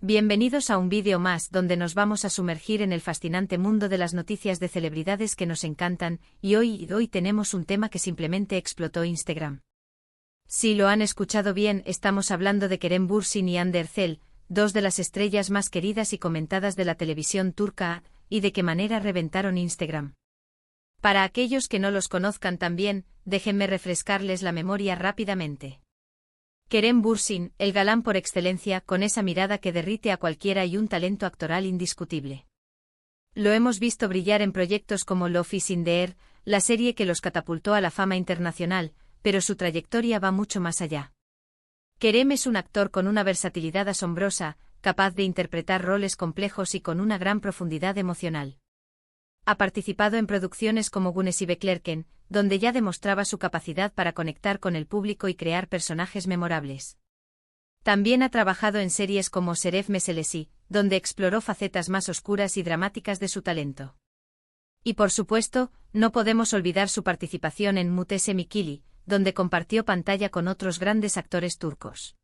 Bienvenidos a un vídeo más donde nos vamos a sumergir en el fascinante mundo de las noticias de celebridades que nos encantan, y hoy tenemos un tema que simplemente explotó Instagram. Si lo han escuchado bien, estamos hablando de Kerem Bürsin y Hande Erçel, dos de las estrellas más queridas y comentadas de la televisión turca, y de qué manera reventaron Instagram. Para aquellos que no los conozcan tan bien, déjenme refrescarles la memoria rápidamente. Kerem Bürsin, el galán por excelencia, con esa mirada que derrite a cualquiera y un talento actoral indiscutible. Lo hemos visto brillar en proyectos como Love is in the Air, la serie que los catapultó a la fama internacional, pero su trayectoria va mucho más allá. Kerem es un actor con una versatilidad asombrosa, capaz de interpretar roles complejos y con una gran profundidad emocional. Ha participado en producciones como Güneş y Beklerken, donde ya demostraba su capacidad para conectar con el público y crear personajes memorables. También ha trabajado en series como Şeref Meselesi, donde exploró facetas más oscuras y dramáticas de su talento. Y por supuesto, no podemos olvidar su participación en Mutesi Mikili, donde compartió pantalla con otros grandes actores turcos.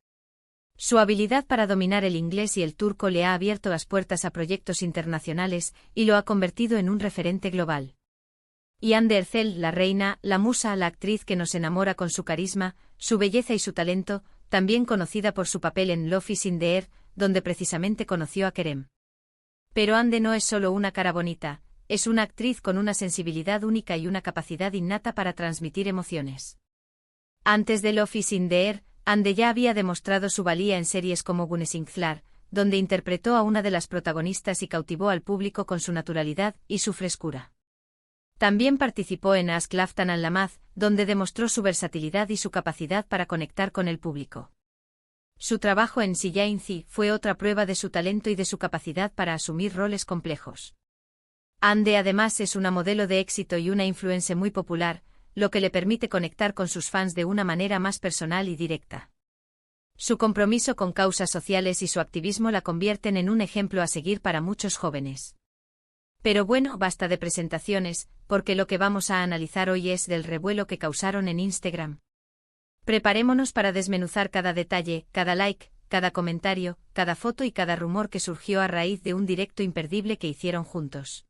Su habilidad para dominar el inglés y el turco le ha abierto las puertas a proyectos internacionales y lo ha convertido en un referente global. Y Hande Erçel, la reina, la musa, la actriz que nos enamora con su carisma, su belleza y su talento, también conocida por su papel en Love is in the Air, donde precisamente conoció a Kerem. Pero Hande no es solo una cara bonita, es una actriz con una sensibilidad única y una capacidad innata para transmitir emociones. Antes de Love is in the Air, Hande ya había demostrado su valía en series como Güneş Inkler, donde interpretó a una de las protagonistas y cautivó al público con su naturalidad y su frescura. También participó en Aşk Laftan Anlamaz, donde demostró su versatilidad y su capacidad para conectar con el público. Su trabajo en Siyainzi fue otra prueba de su talento y de su capacidad para asumir roles complejos. Hande además es una modelo de éxito y una influencer muy popular, lo que le permite conectar con sus fans de una manera más personal y directa. Su compromiso con causas sociales y su activismo la convierten en un ejemplo a seguir para muchos jóvenes. Pero bueno, basta de presentaciones, porque lo que vamos a analizar hoy es del revuelo que causaron en Instagram. Preparémonos para desmenuzar cada detalle, cada like, cada comentario, cada foto y cada rumor que surgió a raíz de un directo imperdible que hicieron juntos.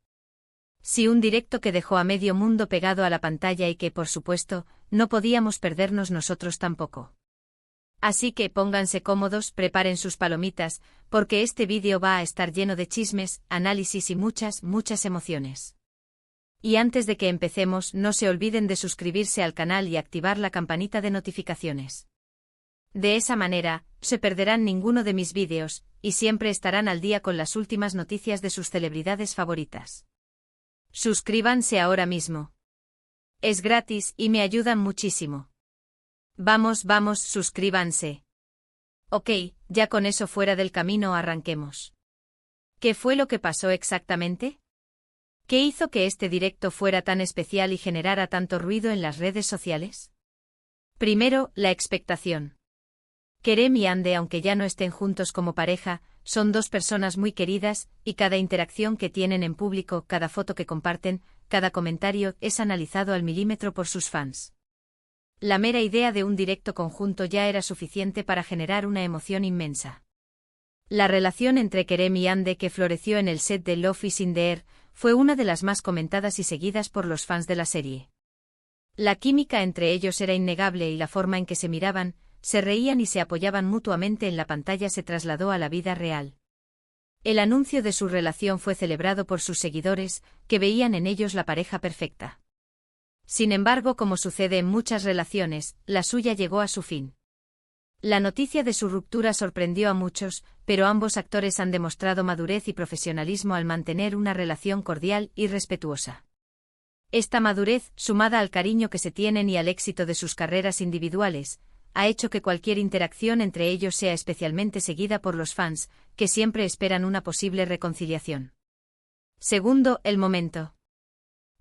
Sí, un directo que dejó a medio mundo pegado a la pantalla y que, por supuesto, no podíamos perdernos nosotros tampoco. Así que pónganse cómodos, preparen sus palomitas, porque este vídeo va a estar lleno de chismes, análisis y muchas emociones. Y antes de que empecemos, no se olviden de suscribirse al canal y activar la campanita de notificaciones. De esa manera, no se perderán ninguno de mis vídeos, y siempre estarán al día con las últimas noticias de sus celebridades favoritas. Suscríbanse ahora mismo. Es gratis y me ayudan muchísimo. Vamos, suscríbanse. Ok, ya con eso fuera del camino arranquemos. ¿Qué fue lo que pasó exactamente? ¿Qué hizo que este directo fuera tan especial y generara tanto ruido en las redes sociales? Primero, la expectación. Kerem y Hande, aunque ya no estén juntos como pareja, son dos personas muy queridas, y cada interacción que tienen en público, cada foto que comparten, cada comentario, es analizado al milímetro por sus fans. La mera idea de un directo conjunto ya era suficiente para generar una emoción inmensa. La relación entre Kerem y Hande, que floreció en el set de Love is in the Air, fue una de las más comentadas y seguidas por los fans de la serie. La química entre ellos era innegable y la forma en que se miraban, se reían y se apoyaban mutuamente en la pantalla se trasladó a la vida real. El anuncio de su relación fue celebrado por sus seguidores, que veían en ellos la pareja perfecta. Sin embargo, como sucede en muchas relaciones, la suya llegó a su fin. La noticia de su ruptura sorprendió a muchos, pero ambos actores han demostrado madurez y profesionalismo al mantener una relación cordial y respetuosa. Esta madurez, sumada al cariño que se tienen y al éxito de sus carreras individuales, ha hecho que cualquier interacción entre ellos sea especialmente seguida por los fans, que siempre esperan una posible reconciliación. Segundo, el momento.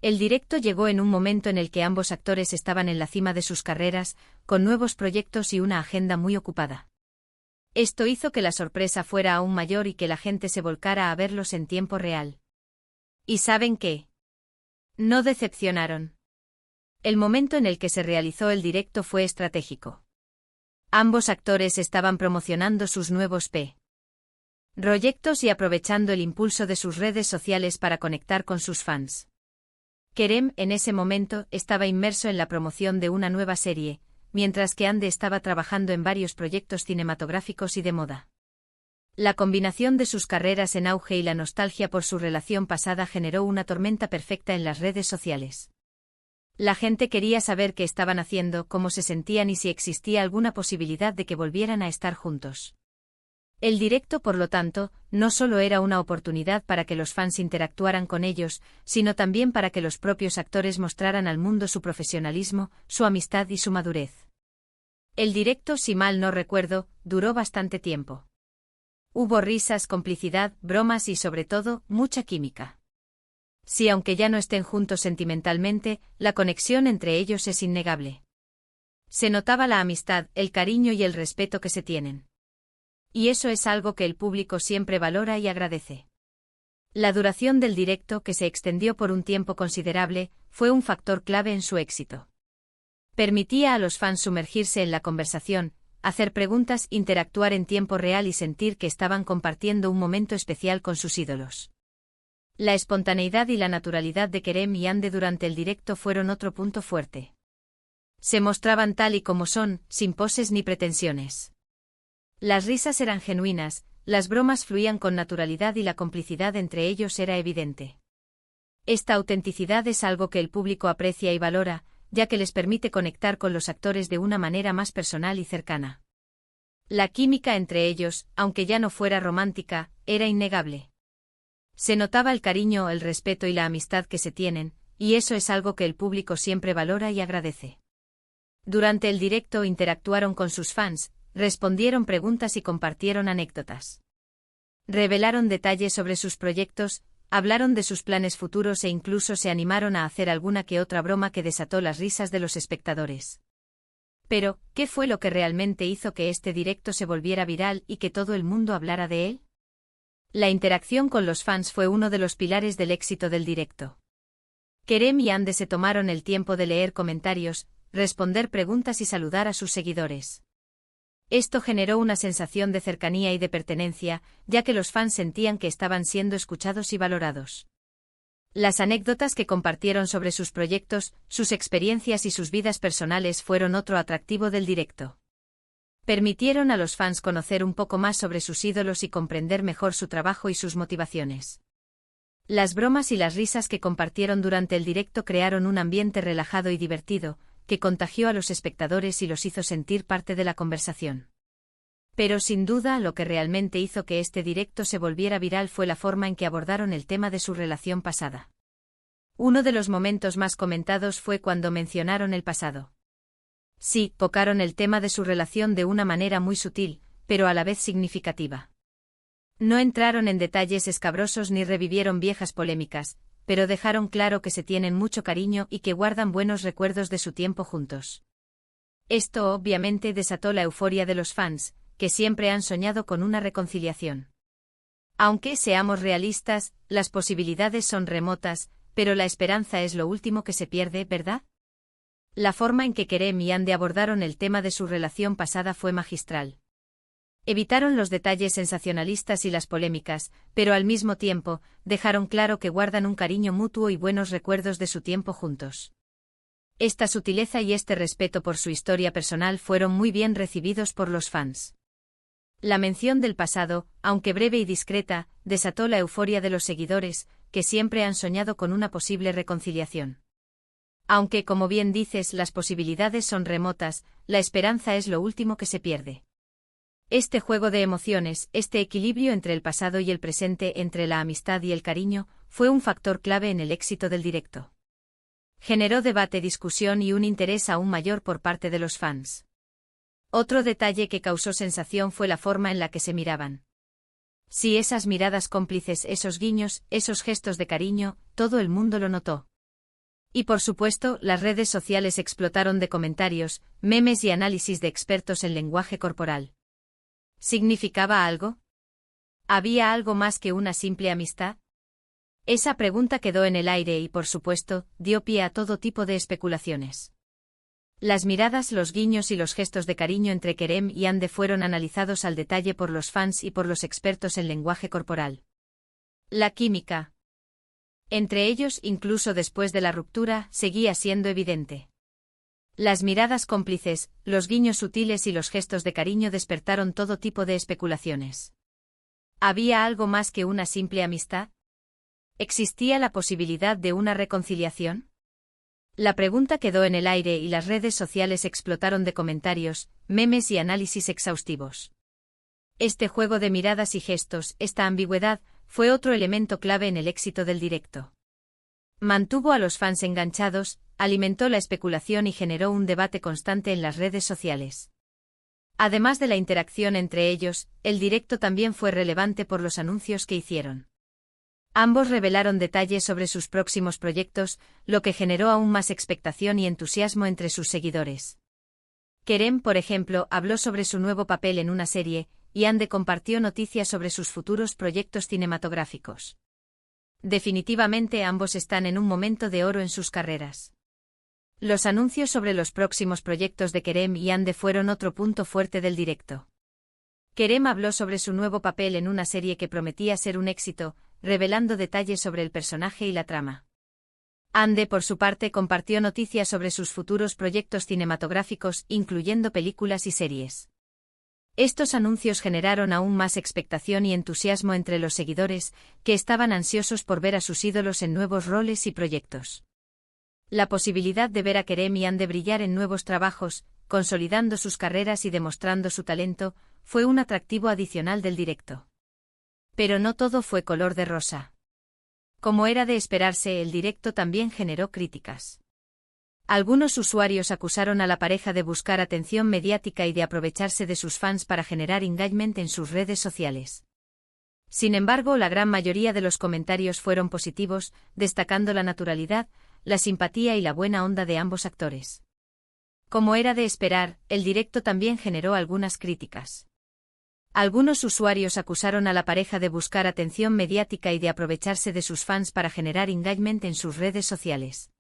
El directo llegó en un momento en el que ambos actores estaban en la cima de sus carreras, con nuevos proyectos y una agenda muy ocupada. Esto hizo que la sorpresa fuera aún mayor y que la gente se volcara a verlos en tiempo real. ¿Y saben qué? No decepcionaron. El momento en el que se realizó el directo fue estratégico. Ambos actores estaban promocionando sus nuevos proyectos y aprovechando el impulso de sus redes sociales para conectar con sus fans. Kerem, en ese momento, estaba inmerso en la promoción de una nueva serie, mientras que Ande estaba trabajando en varios proyectos cinematográficos y de moda. La combinación de sus carreras en auge y la nostalgia por su relación pasada generó una tormenta perfecta en las redes sociales. La gente quería saber qué estaban haciendo, cómo se sentían y si existía alguna posibilidad de que volvieran a estar juntos. El directo, por lo tanto, no solo era una oportunidad para que los fans interactuaran con ellos, sino también para que los propios actores mostraran al mundo su profesionalismo, su amistad y su madurez. El directo, si mal no recuerdo, duró bastante tiempo. Hubo risas, complicidad, bromas y, sobre todo, mucha química. Si aunque ya no estén juntos sentimentalmente, la conexión entre ellos es innegable. Se notaba la amistad, el cariño y el respeto que se tienen. Y eso es algo que el público siempre valora y agradece. La duración del directo, que se extendió por un tiempo considerable, fue un factor clave en su éxito. Permitía a los fans sumergirse en la conversación, hacer preguntas, interactuar en tiempo real y sentir que estaban compartiendo un momento especial con sus ídolos. La espontaneidad y la naturalidad de Kerem y Ande durante el directo fueron otro punto fuerte. Se mostraban tal y como son, sin poses ni pretensiones. Las risas eran genuinas, las bromas fluían con naturalidad y la complicidad entre ellos era evidente. Esta autenticidad es algo que el público aprecia y valora, ya que les permite conectar con los actores de una manera más personal y cercana. La química entre ellos, aunque ya no fuera romántica, era innegable. Se notaba el cariño, el respeto y la amistad que se tienen, y eso es algo que el público siempre valora y agradece. Durante el directo interactuaron con sus fans, respondieron preguntas y compartieron anécdotas. Revelaron detalles sobre sus proyectos, hablaron de sus planes futuros e incluso se animaron a hacer alguna que otra broma que desató las risas de los espectadores. Pero, ¿qué fue lo que realmente hizo que este directo se volviera viral y que todo el mundo hablara de él? La interacción con los fans fue uno de los pilares del éxito del directo. Kerem y Ande se tomaron el tiempo de leer comentarios, responder preguntas y saludar a sus seguidores. Esto generó una sensación de cercanía y de pertenencia, ya que los fans sentían que estaban siendo escuchados y valorados. Las anécdotas que compartieron sobre sus proyectos, sus experiencias y sus vidas personales fueron otro atractivo del directo. Permitieron a los fans conocer un poco más sobre sus ídolos y comprender mejor su trabajo y sus motivaciones. Las bromas y las risas que compartieron durante el directo crearon un ambiente relajado y divertido, que contagió a los espectadores y los hizo sentir parte de la conversación. Pero sin duda lo que realmente hizo que este directo se volviera viral fue la forma en que abordaron el tema de su relación pasada. Uno de los momentos más comentados fue cuando mencionaron el pasado. Sí, tocaron el tema de su relación de una manera muy sutil, pero a la vez significativa. No entraron en detalles escabrosos ni revivieron viejas polémicas, pero dejaron claro que se tienen mucho cariño y que guardan buenos recuerdos de su tiempo juntos. Esto obviamente desató la euforia de los fans, que siempre han soñado con una reconciliación. Aunque seamos realistas, las posibilidades son remotas, pero la esperanza es lo último que se pierde, ¿verdad? La forma en que Kerem y Ande abordaron el tema de su relación pasada fue magistral. Evitaron los detalles sensacionalistas y las polémicas, pero al mismo tiempo, dejaron claro que guardan un cariño mutuo y buenos recuerdos de su tiempo juntos. Esta sutileza y este respeto por su historia personal fueron muy bien recibidos por los fans. La mención del pasado, aunque breve y discreta, desató la euforia de los seguidores, que siempre han soñado con una posible reconciliación. Aunque, como bien dices, las posibilidades son remotas, la esperanza es lo último que se pierde. Este juego de emociones, este equilibrio entre el pasado y el presente, entre la amistad y el cariño, fue un factor clave en el éxito del directo. Generó debate, discusión y un interés aún mayor por parte de los fans. Otro detalle que causó sensación fue la forma en la que se miraban. Sí, esas miradas cómplices, esos guiños, esos gestos de cariño, todo el mundo lo notó. Y por supuesto, las redes sociales explotaron de comentarios, memes y análisis de expertos en lenguaje corporal. ¿Significaba algo? ¿Había algo más que una simple amistad? Esa pregunta quedó en el aire y, por supuesto, dio pie a todo tipo de especulaciones. Las miradas, los guiños y los gestos de cariño entre Kerem y Hande fueron analizados al detalle por los fans y por los expertos en lenguaje corporal. La química entre ellos, incluso después de la ruptura, seguía siendo evidente. Las miradas cómplices, los guiños sutiles y los gestos de cariño despertaron todo tipo de especulaciones. ¿Había algo más que una simple amistad? ¿Existía la posibilidad de una reconciliación? La pregunta quedó en el aire y las redes sociales explotaron de comentarios, memes y análisis exhaustivos. Este juego de miradas y gestos, esta ambigüedad, fue otro elemento clave en el éxito del directo. Mantuvo a los fans enganchados, alimentó la especulación y generó un debate constante en las redes sociales. Además de la interacción entre ellos, el directo también fue relevante por los anuncios que hicieron. Ambos revelaron detalles sobre sus próximos proyectos, lo que generó aún más expectación y entusiasmo entre sus seguidores. Kerem, por ejemplo, habló sobre su nuevo papel en una serie, y Hande compartió noticias sobre sus futuros proyectos cinematográficos. Definitivamente ambos están en un momento de oro en sus carreras. Los anuncios sobre los próximos proyectos de Kerem y Hande fueron otro punto fuerte del directo. Kerem habló sobre su nuevo papel en una serie que prometía ser un éxito, revelando detalles sobre el personaje y la trama. Hande, por su parte, compartió noticias sobre sus futuros proyectos cinematográficos, incluyendo películas y series. Estos anuncios generaron aún más expectación y entusiasmo entre los seguidores, que estaban ansiosos por ver a sus ídolos en nuevos roles y proyectos. La posibilidad de ver a Kerem y Hande brillar en nuevos trabajos, consolidando sus carreras y demostrando su talento, fue un atractivo adicional del directo. Pero no todo fue color de rosa. Como era de esperarse, el directo también generó críticas. Algunos usuarios acusaron a la pareja de buscar atención mediática y de aprovecharse de sus fans para generar engagement en sus redes sociales. Sin embargo, la gran mayoría de los comentarios fueron positivos, destacando la naturalidad, la simpatía y la buena onda de ambos actores. Como era de esperar, el directo también generó algunas críticas. Algunos usuarios acusaron a la pareja de buscar atención mediática y de aprovecharse de sus fans para generar engagement en sus redes sociales.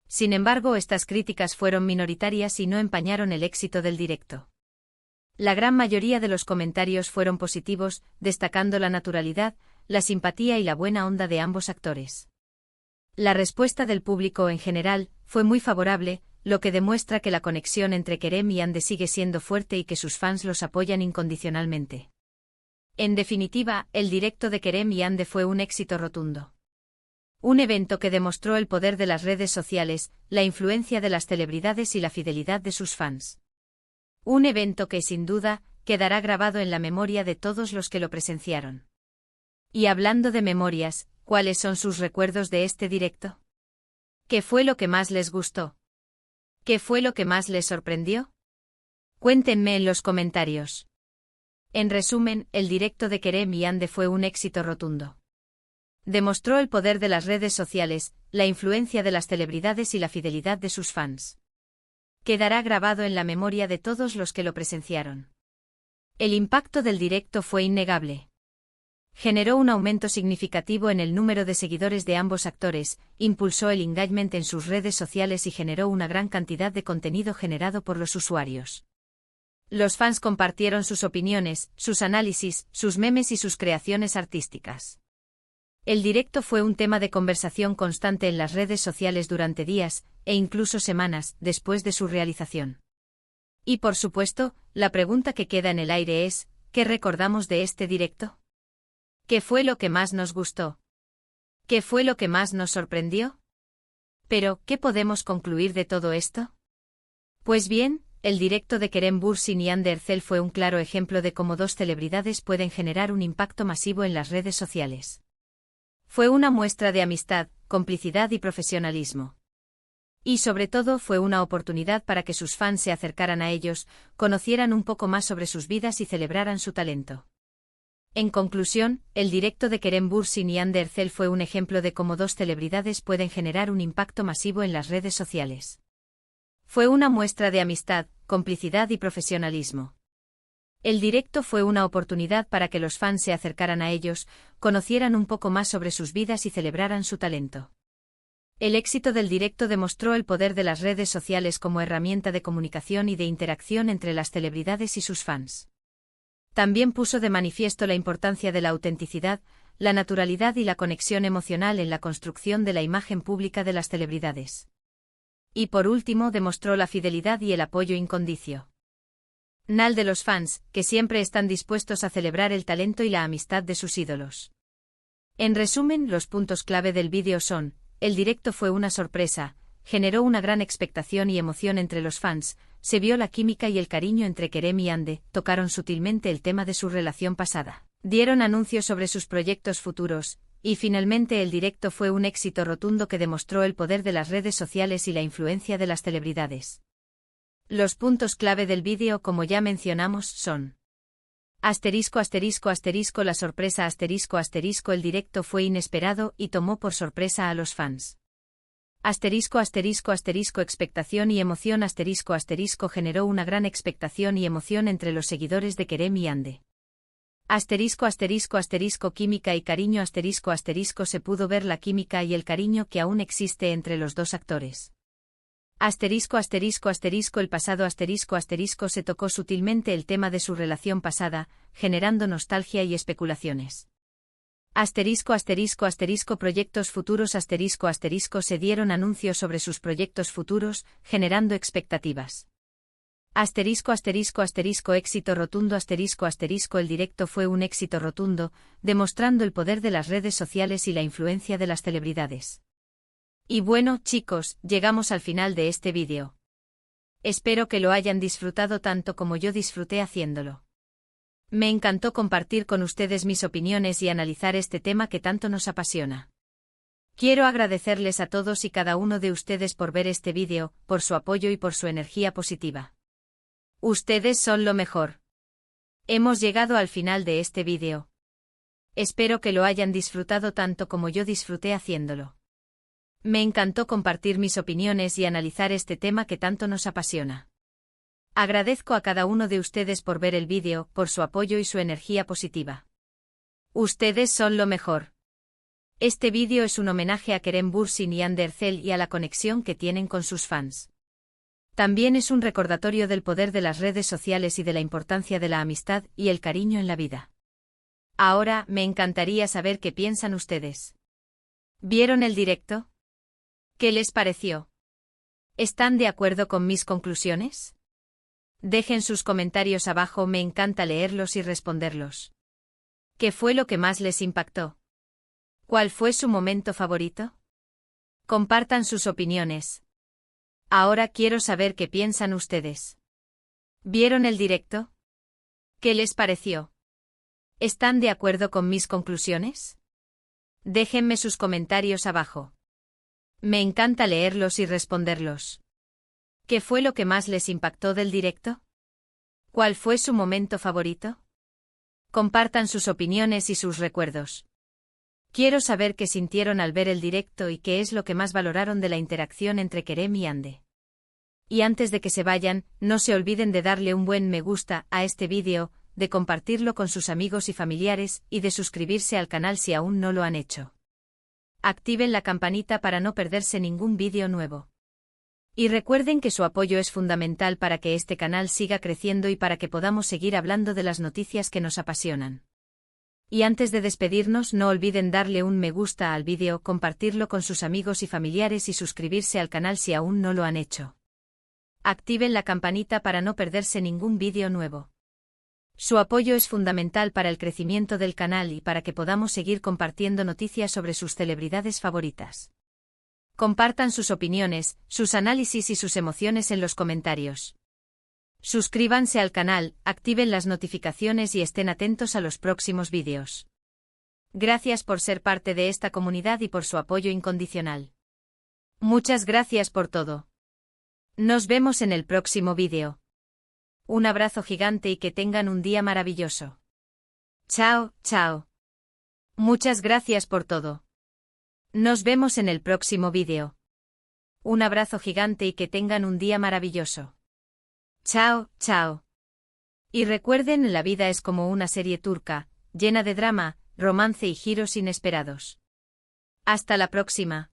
Sin embargo, estas críticas fueron minoritarias y no empañaron el éxito del directo. La gran mayoría de los comentarios fueron positivos, destacando la naturalidad, la simpatía y la buena onda de ambos actores. La respuesta del público en general fue muy favorable, lo que demuestra que la conexión entre Kerem y Hande sigue siendo fuerte y que sus fans los apoyan incondicionalmente. En definitiva, el directo de Kerem y Hande fue un éxito rotundo. Un evento que demostró el poder de las redes sociales, la influencia de las celebridades y la fidelidad de sus fans. Un evento que, sin duda, quedará grabado en la memoria de todos los que lo presenciaron. Y hablando de memorias, ¿cuáles son sus recuerdos de este directo? ¿Qué fue lo que más les gustó? ¿Qué fue lo que más les sorprendió? Cuéntenme en los comentarios. En resumen, el directo de Kerem y Hande fue un éxito rotundo. Demostró el poder de las redes sociales, la influencia de las celebridades y la fidelidad de sus fans. Quedará grabado en la memoria de todos los que lo presenciaron. El impacto del directo fue innegable. Generó un aumento significativo en el número de seguidores de ambos actores, impulsó el engagement en sus redes sociales y generó una gran cantidad de contenido generado por los usuarios. Los fans compartieron sus opiniones, sus análisis, sus memes y sus creaciones artísticas. El directo fue un tema de conversación constante en las redes sociales durante días, e incluso semanas, después de su realización. Y por supuesto, la pregunta que queda en el aire es, ¿qué recordamos de este directo? ¿Qué fue lo que más nos gustó? ¿Qué fue lo que más nos sorprendió? Pero, ¿qué podemos concluir de todo esto? Pues bien, el directo de Kerem Bürsin y Hande Erçel fue un claro ejemplo de cómo dos celebridades pueden generar un impacto masivo en las redes sociales. Fue una muestra de amistad, complicidad y profesionalismo. Y sobre todo fue una oportunidad para que sus fans se acercaran a ellos, conocieran un poco más sobre sus vidas y celebraran su talento. En conclusión, el directo de Kerem Bürsin y Hande Erçel fue un ejemplo de cómo dos celebridades pueden generar un impacto masivo en las redes sociales. Fue una muestra de amistad, complicidad y profesionalismo. El directo fue una oportunidad para que los fans se acercaran a ellos, conocieran un poco más sobre sus vidas y celebraran su talento. El éxito del directo demostró el poder de las redes sociales como herramienta de comunicación y de interacción entre las celebridades y sus fans. También puso de manifiesto la importancia de la autenticidad, la naturalidad y la conexión emocional en la construcción de la imagen pública de las celebridades. Y por último demostró la fidelidad y el apoyo incondicional de los fans, que siempre están dispuestos a celebrar el talento y la amistad de sus ídolos. En resumen, los puntos clave del vídeo son: el directo fue una sorpresa, generó una gran expectación y emoción entre los fans, se vio la química y el cariño entre Kerem y Hande, tocaron sutilmente el tema de su relación pasada, dieron anuncios sobre sus proyectos futuros, y finalmente el directo fue un éxito rotundo que demostró el poder de las redes sociales y la influencia de las celebridades. Los puntos clave del vídeo, como ya mencionamos, son: ******, la sorpresa ****, el directo fue inesperado y tomó por sorpresa a los fans. Expectación y emoción generó una gran expectación y emoción entre los seguidores de Kerem y Hande. Química y cariño se pudo ver la química y el cariño que aún existe entre los dos actores. El pasado se tocó sutilmente el tema de su relación pasada, generando nostalgia y especulaciones. Proyectos futuros se dieron anuncios sobre sus proyectos futuros, generando expectativas. Éxito rotundo el directo fue un éxito rotundo, demostrando el poder de las redes sociales y la influencia de las celebridades. Y bueno, chicos, llegamos al final de este vídeo. Espero que lo hayan disfrutado tanto como yo disfruté haciéndolo. Me encantó compartir con ustedes mis opiniones y analizar este tema que tanto nos apasiona. Quiero agradecerles a todos y cada uno de ustedes por ver este vídeo, por su apoyo y por su energía positiva. Ustedes son lo mejor. Hemos llegado al final de este vídeo. Espero que lo hayan disfrutado tanto como yo disfruté haciéndolo. Me encantó compartir mis opiniones y analizar este tema que tanto nos apasiona. Agradezco a cada uno de ustedes por ver el vídeo, por su apoyo y su energía positiva. Ustedes son lo mejor. Este vídeo es un homenaje a Kerem Bürsin y Hande Erçel y a la conexión que tienen con sus fans. También es un recordatorio del poder de las redes sociales y de la importancia de la amistad y el cariño en la vida. Ahora, me encantaría saber qué piensan ustedes. ¿Vieron el directo? ¿Qué les pareció? ¿Están de acuerdo con mis conclusiones? Dejen sus comentarios abajo, me encanta leerlos y responderlos. ¿Qué fue lo que más les impactó? ¿Cuál fue su momento favorito? Compartan sus opiniones. Ahora quiero saber qué piensan ustedes. ¿Vieron el directo? ¿Qué les pareció? ¿Están de acuerdo con mis conclusiones? Déjenme sus comentarios abajo. Me encanta leerlos y responderlos. ¿Qué fue lo que más les impactó del directo? ¿Cuál fue su momento favorito? Compartan sus opiniones y sus recuerdos. Quiero saber qué sintieron al ver el directo y qué es lo que más valoraron de la interacción entre Kerem y Hande. Y antes de que se vayan, no se olviden de darle un buen me gusta a este vídeo, de compartirlo con sus amigos y familiares y de suscribirse al canal si aún no lo han hecho. Activen la campanita para no perderse ningún vídeo nuevo. Y recuerden que su apoyo es fundamental para que este canal siga creciendo y para que podamos seguir hablando de las noticias que nos apasionan. Y antes de despedirnos, no olviden darle un me gusta al vídeo, compartirlo con sus amigos y familiares y suscribirse al canal si aún no lo han hecho. Activen la campanita para no perderse ningún vídeo nuevo. Su apoyo es fundamental para el crecimiento del canal y para que podamos seguir compartiendo noticias sobre sus celebridades favoritas. Compartan sus opiniones, sus análisis y sus emociones en los comentarios. Suscríbanse al canal, activen las notificaciones y estén atentos a los próximos vídeos. Gracias por ser parte de esta comunidad y por su apoyo incondicional. Muchas gracias por todo. Nos vemos en el próximo vídeo. Un abrazo gigante y que tengan un día maravilloso. Chao, chao. Muchas gracias por todo. Nos vemos en el próximo vídeo. Un abrazo gigante y que tengan un día maravilloso. Chao, chao. Y recuerden, la vida es como una serie turca, llena de drama, romance y giros inesperados. Hasta la próxima.